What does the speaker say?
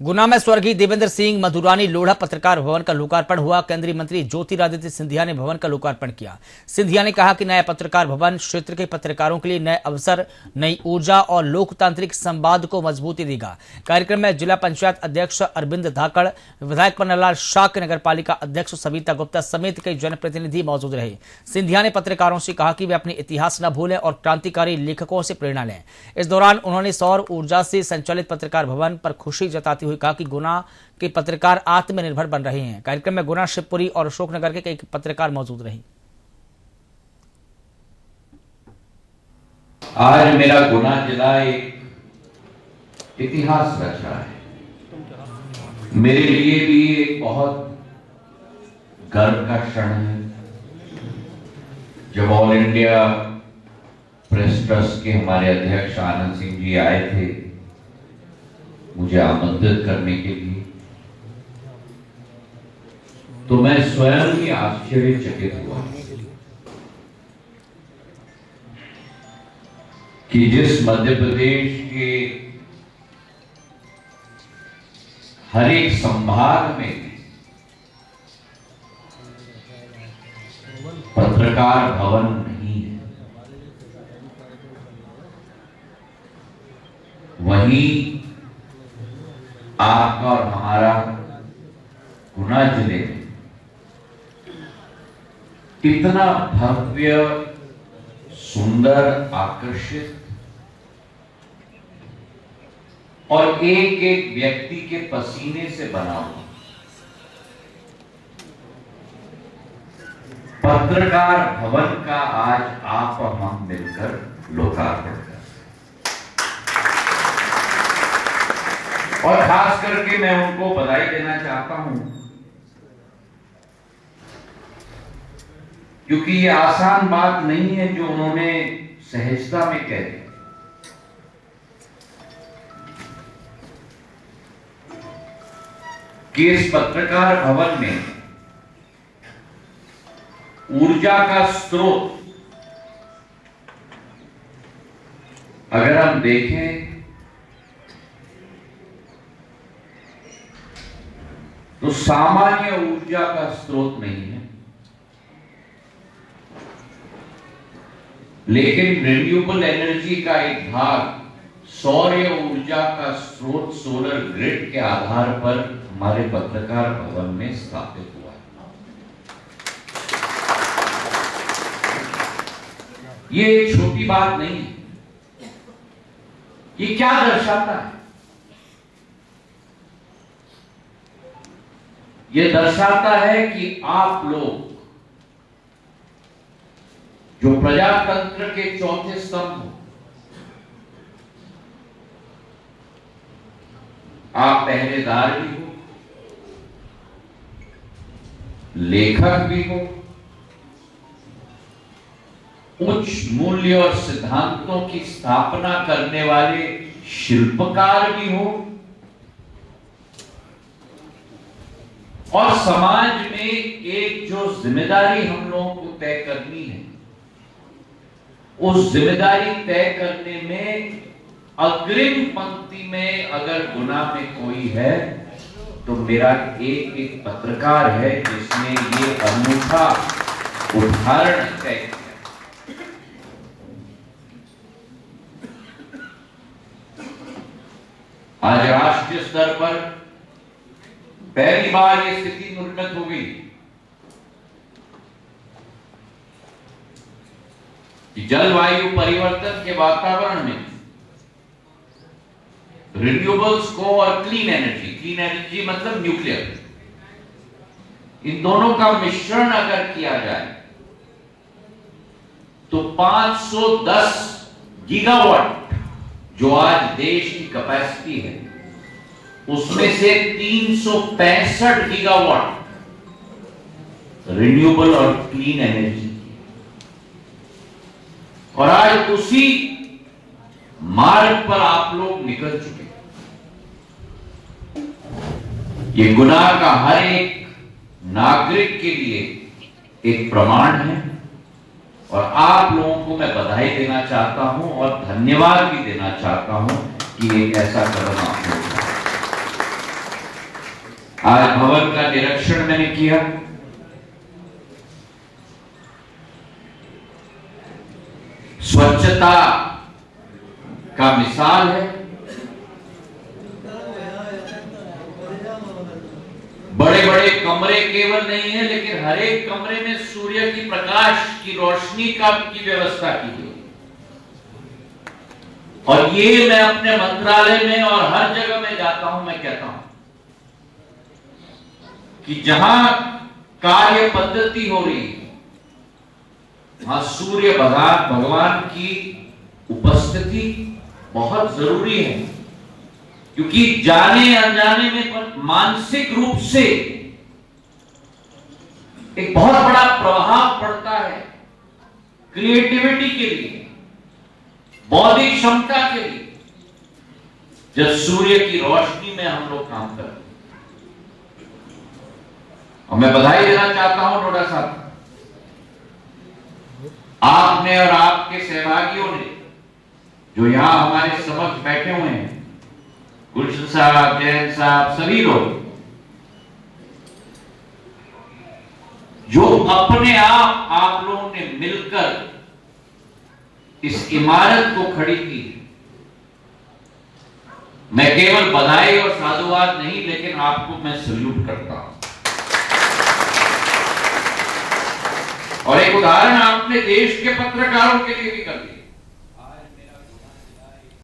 गुना में स्वर्गीय देवेंद्र सिंह मधुरानी लोढ़ा पत्रकार भवन का लोकार्पण हुआ। केंद्रीय मंत्री ज्योतिरादित्य सिंधिया ने भवन का लोकार्पण किया। सिंधिया ने कहा कि नया पत्रकार भवन क्षेत्र के पत्रकारों के लिए नए अवसर, नई ऊर्जा और लोकतांत्रिक संवाद को मजबूती देगा। कार्यक्रम में जिला पंचायत अध्यक्ष अरविंद धाकड़, विधायक पन्नालाल शाह, नगर पालिका अध्यक्ष सविता गुप्ता समेत कई जनप्रतिनिधि मौजूद रहे। सिंधिया ने पत्रकारों से कहा कि वे अपने इतिहास न भूलें और क्रांतिकारी लेखकों से प्रेरणा लें। इस दौरान उन्होंने सौर ऊर्जा से संचालित पत्रकार भवन पर खुशी जताती हुई कहा कि गुना के पत्रकार आत्मनिर्भर बन रहे हैं। कार्यक्रम में गुना, शिवपुरी और अशोकनगर के कई पत्रकार मौजूद रहे। आज मेरा गुना जिला एक इतिहास रच रहा है। मेरे लिए भी एक बहुत गर्व का क्षण है जब ऑल इंडिया प्रेस ट्रस्ट के हमारे अध्यक्ष आनंद सिंह जी आए थे मुझे आमंत्रित करने के लिए, तो मैं स्वयं ही आश्चर्यचकित हुआ कि जिस मध्य प्रदेश के हर एक संभाग में पत्रकार भवन नहीं है, वहीं आपका और हमारा गुना जिले में कितना भव्य, सुंदर, आकर्षित और एक एक व्यक्ति के पसीने से बना हुआ पत्रकार भवन का आज आप और हम मिलकर लोकार्पण कर, और खास करके मैं उनको बधाई देना चाहता हूं क्योंकि ये आसान बात नहीं है जो उन्होंने सहजता में कह दी। कि इस पत्रकार भवन में ऊर्जा का स्रोत अगर हम देखें तो सामान्य ऊर्जा का स्रोत नहीं है, लेकिन रिन्यूएबल एनर्जी का एक भाग सौर ऊर्जा का स्रोत सोलर ग्रिड के आधार पर हमारे पत्रकार भवन में स्थापित हुआ है। ये एक छोटी बात नहीं है। ये क्या दर्शाता है? ये दर्शाता है कि आप लोग जो प्रजातंत्र के चौथे स्तंभ, आप पहरेदार भी हो, लेखक भी हो, उच्च मूल्य और सिद्धांतों की स्थापना करने वाले शिल्पकार भी हो, और समाज में एक जो जिम्मेदारी हम लोगों को तय करनी है, उस जिम्मेदारी तय करने में अग्रिम पंक्ति में अगर गुना में कोई है तो मेरा एक एक पत्रकार है जिसने ये अनूठा उदाहरण तय किया। आज राष्ट्रीय स्तर पर पहली बार ये स्थिति निर्मित हो गई कि जलवायु परिवर्तन के वातावरण में रिन्यूएबल्स को और क्लीन एनर्जी मतलब न्यूक्लियर, इन दोनों का मिश्रण अगर किया जाए तो 510 गीगावाट जो आज देश की कैपेसिटी है, उसमें से 365 गीगावाट रिन्यूएबल और क्लीन एनर्जी, और आज उसी मार्ग पर आप लोग निकल चुके। ये गुना का हर एक नागरिक के लिए एक प्रमाण है, और आप लोगों को मैं बधाई देना चाहता हूं और धन्यवाद भी देना चाहता हूं कि एक ऐसा कदम आपने उठाया। आज भवन का निरीक्षण मैंने किया। स्वच्छता का मिसाल है। बड़े बड़े कमरे केवल नहीं है, लेकिन हर एक कमरे में सूर्य की प्रकाश की रोशनी की व्यवस्था की गई। और ये मैं अपने मंत्रालय में और हर जगह में जाता हूं, मैं कहता हूं कि जहां कार्य पद्धति हो रही है वहां सूर्य भगवान की उपस्थिति बहुत जरूरी है, क्योंकि जाने अनजाने में मानसिक रूप से एक बहुत बड़ा प्रभाव पड़ता है क्रिएटिविटी के लिए, बौद्धिक क्षमता के लिए, जब सूर्य की रोशनी में हम लोग काम करते हैं। और मैं बधाई देना चाहता हूं नोडा साहब, आपने और आपके सहभागियों ने जो यहां हमारे समक्ष बैठे हुए हैं, गुलशन साहब, जैन साहब, सभी लोग जो अपने आप लोगों ने मिलकर इस इमारत को खड़ी की, मैं केवल बधाई और साधुवाद नहीं, लेकिन आपको मैं सल्यूट करता हूं। और एक उदाहरण आपने देश के पत्रकारों के लिए भी कर दिया।